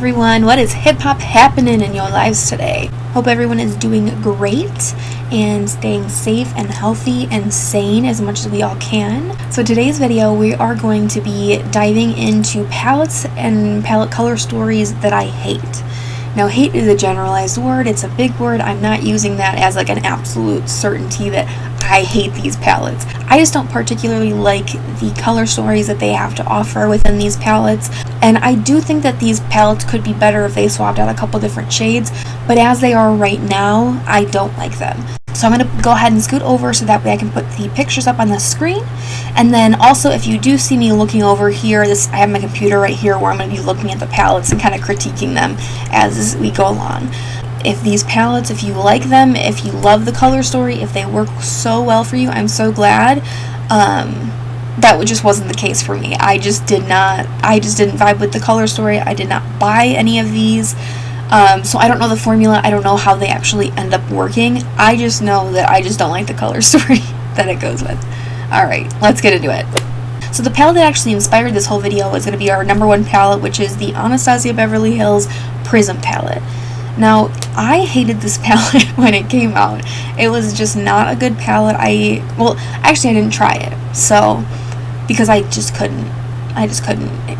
everyone, what is hip hop happening in your lives today? Hope everyone is doing great and staying safe and healthy and sane as much as we all can. So today's video we are going to be diving into palettes and palette color stories that I hate. Now hate is a generalized word, it's a big word. I'm not using that as like an absolute certainty that I hate these palettes. I just don't particularly like the color stories that they have to offer within these palettes, and I do think that these palettes could be better if they swapped out a couple different shades, but as they are right now, I don't like them. So I'm going to go ahead and scoot over so that way I can put the pictures up on the screen. And then also, if you do see me looking over here, I have my computer right here where I'm going to be looking at the palettes and kind of critiquing them as we go along. If these palettes, if you like them, if you love the color story, if they work so well for you, I'm so glad. That just wasn't the case for me. I just didn't vibe with the color story. I did not buy any of these. So I don't know the formula. I don't know how they actually end up working. I just know that I just don't like the color story that it goes with. Alright, let's get into it. So the palette that actually inspired this whole video is going to be our number one palette, which is the Anastasia Beverly Hills Prism palette. Now, I hated this palette when it came out. It was just not a good palette. Actually I didn't try it. So, because I just couldn't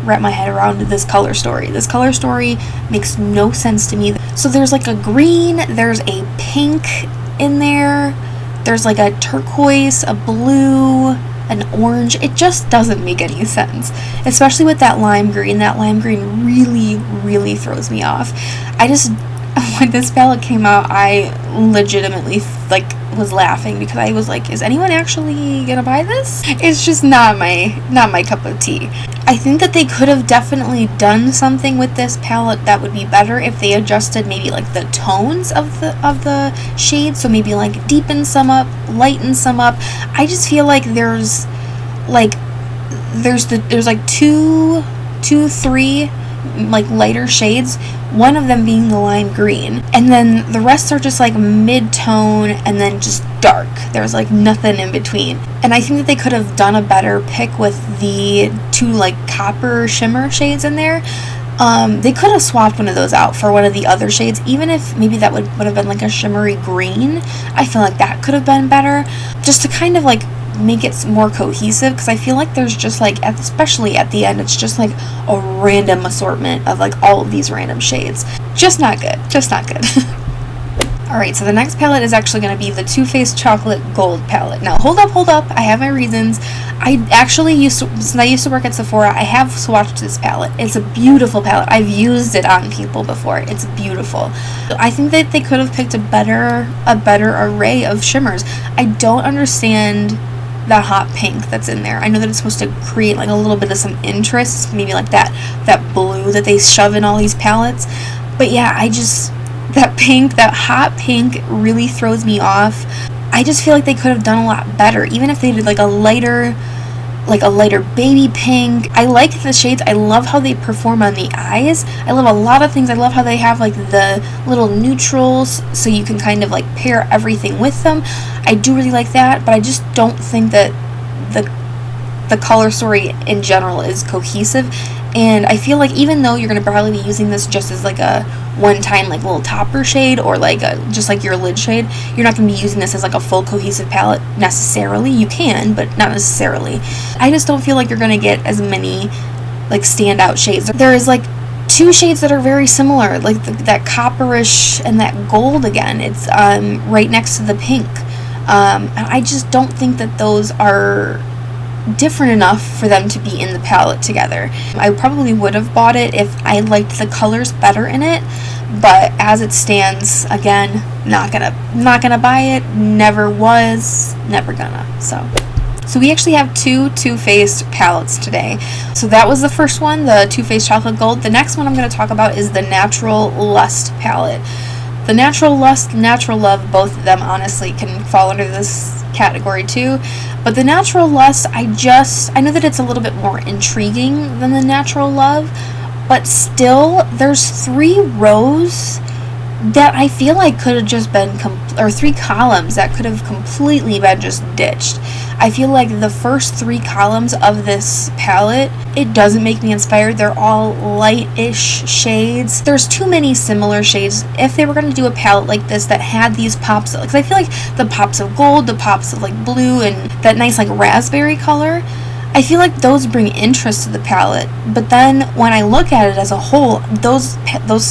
wrap my head around this color story. This color story makes no sense to me. So there's like a green, there's a pink in there, there's like a turquoise, a blue, an orange. It just doesn't make any sense, especially with that lime green. That lime green really throws me off. When this palette came out, I legitimately was laughing because I was like, is anyone actually gonna buy this? It's just not my cup of tea. I think that they could have definitely done something with this palette that would be better if they adjusted maybe like the tones of the shades, so maybe like deepen some up, lighten some up. I just feel like there's like three like lighter shades, one of them being the lime green, and then the rest are just like mid-tone and then just dark. There's like nothing in between, and I think that they could have done a better pick with the two like copper shimmer shades in there. They could have swapped one of those out for one of the other shades, even if maybe that would have been like a shimmery green. I feel like that could have been better, just to kind of like make it more cohesive, because I feel like there's just like, especially at the end, it's just like a random assortment of like all of these random shades. Just not good. Alright, so the next palette is actually going to be the Too Faced Chocolate Gold palette. Now, hold up, I have my reasons. Since I used to work at Sephora, I have swatched this palette. It's a beautiful palette. I've used it on people before. It's beautiful. I think that they could have picked a better array of shimmers. I don't understand the hot pink that's in there. I know that it's supposed to create like a little bit of some interest, maybe like that blue that they shove in all these palettes. But yeah, that hot pink really throws me off. I just feel like they could have done a lot better, even if they did like a lighter baby pink. I like the shades. I love how they perform on the eyes. I love a lot of things. I love how they have like the little neutrals, so you can kind of like pair everything with them. I do really like that, but I just don't think that the color story in general is cohesive. And I feel like even though you're going to probably be using this just as like a one-time like little topper shade, or like just like your lid shade, you're not going to be using this as like a full cohesive palette necessarily. You can, but not necessarily. I just don't feel like you're going to get as many like standout shades. There is like two shades that are very similar, like that copperish and that gold again. It's right next to the pink. I just don't think that those are different enough for them to be in the palette together. I probably would have bought it if I liked the colors better in it, but as it stands, again, not gonna buy it. Never was, never gonna. So we actually have two Too Faced palettes today. So that was the first one, the Too Faced Chocolate Gold. The next one I'm going to talk about is the Natural Lust palette. The Natural Lust, Natural Love, both of them honestly can fall under this category too. But the Natural Lust, I know that it's a little bit more intriguing than the Natural Love, but still, there's 3 rows that I feel like could have just been, or 3 columns that could have completely been just ditched. I feel like the first 3 columns of this palette, it doesn't make me inspired. They're all light-ish shades. There's too many similar shades. If they were going to do a palette like this that had these pops, because I feel like the pops of gold, the pops of like blue, and that nice like raspberry color, I feel like those bring interest to the palette, but then when I look at it as a whole, those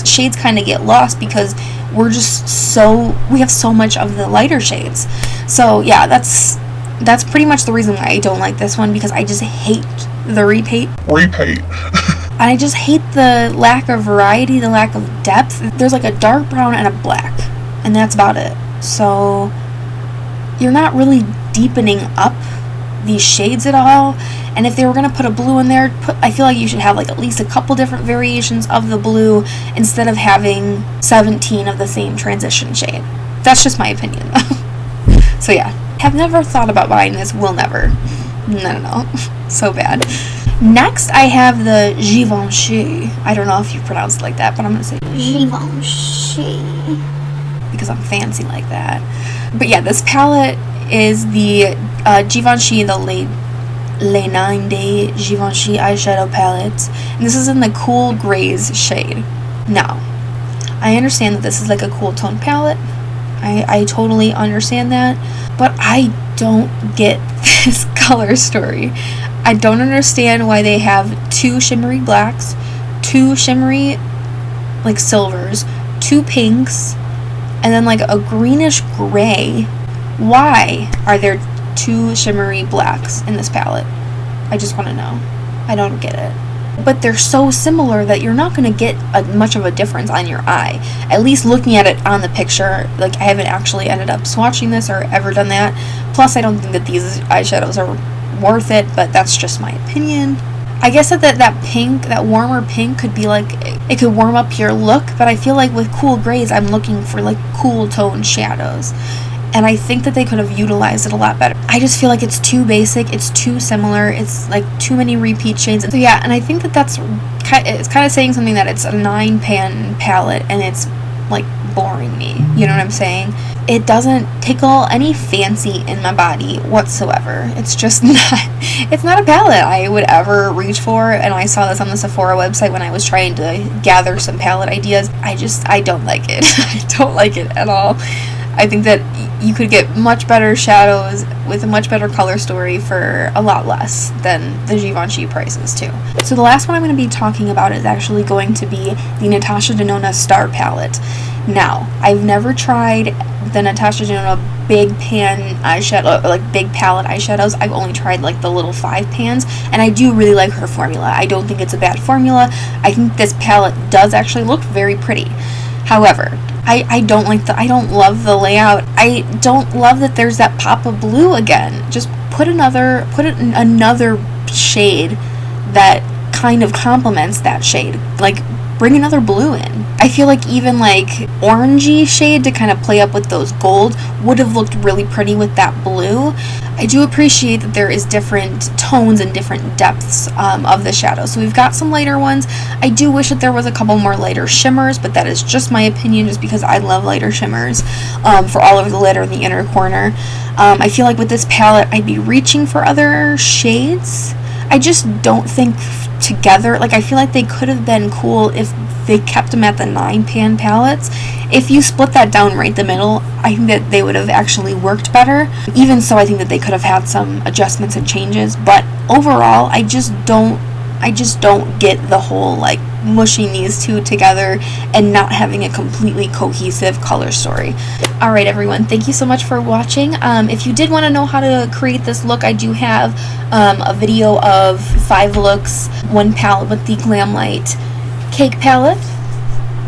shades kind of get lost because we have so much of the lighter shades. So yeah, that's pretty much the reason why I don't like this one, because I just hate the repaint. And I just hate the lack of variety, the lack of depth. There's like a dark brown and a black, and that's about it. So you're not really deepening up these shades at all. And if they were going to put a blue in there, I feel like you should have like at least a couple different variations of the blue instead of having 17 of the same transition shade. That's just my opinion though. So yeah, have never thought about buying this, will never. No. So bad. Next I have the Givenchy. I don't know if you pronounce it like that, but I'm going to say Givenchy because I'm fancy like that. But yeah, this palette is the Givenchy, the Le 9 Day Givenchy eyeshadow palette, and this is in the cool grays shade. Now, I understand that this is like a cool tone palette. I totally understand that, but I don't get this color story. I don't understand why they have 2 shimmery blacks, 2 shimmery like silvers, 2 pinks, and then like a greenish gray. Why are there 2 shimmery blacks in this palette? I just want to know. I don't get it. But they're so similar that you're not going to get much of a difference on your eye. At least looking at it on the picture. Like, I haven't actually ended up swatching this or ever done that. Plus, I don't think that these eyeshadows are worth it, but that's just my opinion. I guess that pink, that warmer pink could be like, it could warm up your look, but I feel like with cool grays, I'm looking for like cool tone shadows. And I think that they could have utilized it a lot better. I just feel like it's too basic, it's too similar, it's like too many repeat shades. So yeah, and I think that it's kind of saying something that it's a 9-pan palette and it's like boring me. You know what I'm saying? It doesn't tickle any fancy in my body whatsoever. It's just it's not a palette I would ever reach for, and I saw this on the Sephora website when I was trying to gather some palette ideas. I don't like it. I don't like it at all. I think that you could get much better shadows with a much better color story for a lot less than the Givenchy prices too. So the last one I'm going to be talking about is actually going to be the Natasha Denona Star Palette. Now, I've never tried the Natasha Denona big pan eyeshadow, or like big palette eyeshadows. I've only tried like the little 5 pans, and I do really like her formula. I don't think it's a bad formula. I think this palette does actually look very pretty. However, I don't love the layout. I don't love that there's that pop of blue again. Just put another shade that kind of complements that shade. Like, bring another blue in. I feel like even like orangey shade to kind of play up with those gold would have looked really pretty with that blue. I do appreciate that there is different tones and different depths of the shadow. So we've got some lighter ones. I do wish that there was a couple more lighter shimmers, but that is just my opinion, just because I love lighter shimmers for all over the lid or in the inner corner. I feel like with this palette I'd be reaching for other shades. I just don't think together, like I feel like they could have been cool if they kept them at the 9-pan palettes. If you split that down right the middle, I think that they would have actually worked better. Even so, I think that they could have had some adjustments and changes, but overall I just don't get the whole like mushing these two together and not having a completely cohesive color story. Alright everyone, thank you so much for watching. If you did want to know how to create this look, I do have a video of 5 looks, 1 palette with the Glamlite Cake palette.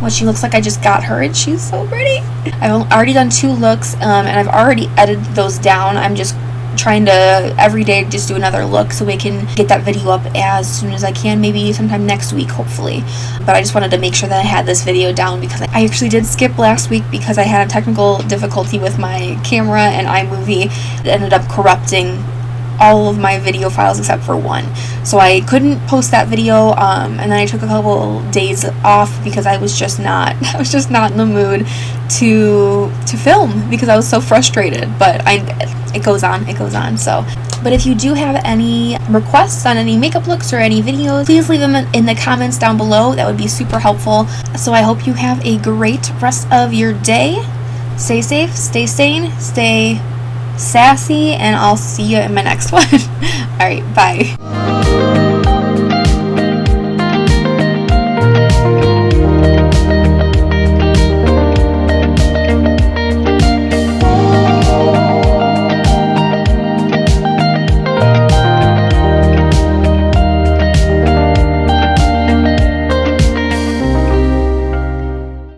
What she looks like, I just got her and she's so pretty. I've already done 2 looks and I've already edited those down. I'm just trying to every day just do another look so we can get that video up as soon as I can, maybe sometime next week hopefully. But I just wanted to make sure that I had this video down because I actually did skip last week because I had a technical difficulty with my camera and iMovie that ended up corrupting all of my video files except for one. So I couldn't post that video, and then I took a couple days off because I was just not in the mood to film because I was so frustrated. But it goes on. So, but if you do have any requests on any makeup looks or any videos, please leave them in the comments down below. That would be super helpful. So I hope you have a great rest of your day. Stay safe, stay sane, stay sassy, and I'll see you in my next one. Alright, bye.